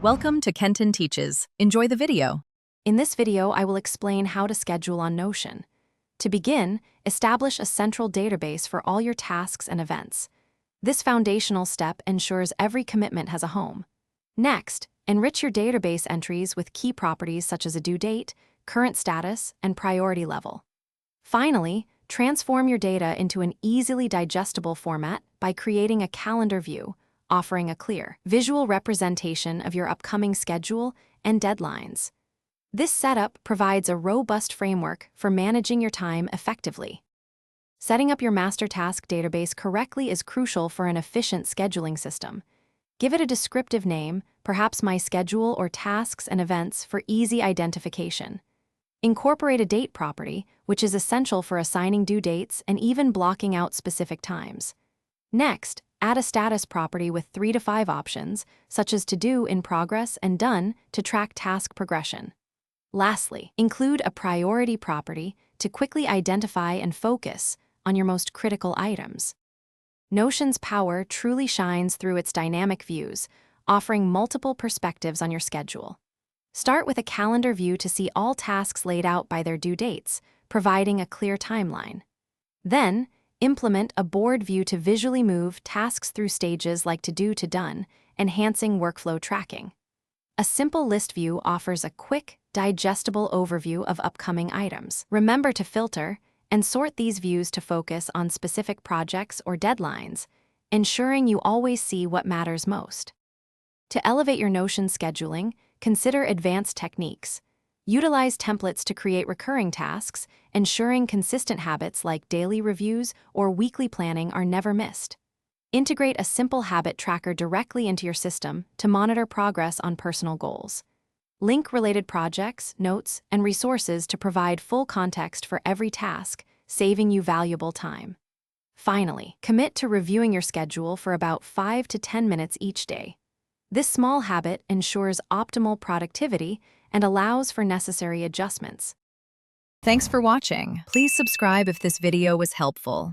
Welcome to Kenton Teaches. Enjoy the video. In this video, I will explain how to schedule on Notion. To begin, establish a central database for all your tasks and events. This foundational step ensures every commitment has a home. Next, enrich your database entries with key properties such as a due date, current status, and priority level. Finally, transform your data into an easily digestible format by creating a calendar view, offering a clear, visual representation of your upcoming schedule and deadlines. This setup provides a robust framework for managing your time effectively. Setting up your master task database correctly is crucial for an efficient scheduling system. Give it a descriptive name, perhaps My Schedule or Tasks and Events for easy identification. Incorporate a date property, which is essential for assigning due dates and even blocking out specific times. Next, add a status property with 3 to 5 options, such as To Do, In Progress, and Done, to track task progression. Lastly, include a priority property to quickly identify and focus on your most critical items. Notion's power truly shines through its dynamic views, offering multiple perspectives on your schedule. Start with a calendar view to see all tasks laid out by their due dates, providing a clear timeline. Then, implement a board view to visually move tasks through stages like To Do to Done, enhancing workflow tracking. A simple list view offers a quick, digestible overview of upcoming items. Remember to filter and sort these views to focus on specific projects or deadlines, ensuring you always see what matters most. To elevate your Notion scheduling, consider advanced techniques. Utilize templates to create recurring tasks, ensuring consistent habits like daily reviews or weekly planning are never missed. Integrate a simple habit tracker directly into your system to monitor progress on personal goals. Link related projects, notes, and resources to provide full context for every task, saving you valuable time. Finally, commit to reviewing your schedule for about 5 to 10 minutes each day. This small habit ensures optimal productivity and allows for necessary adjustments. Thanks for watching. Please subscribe if this video was helpful.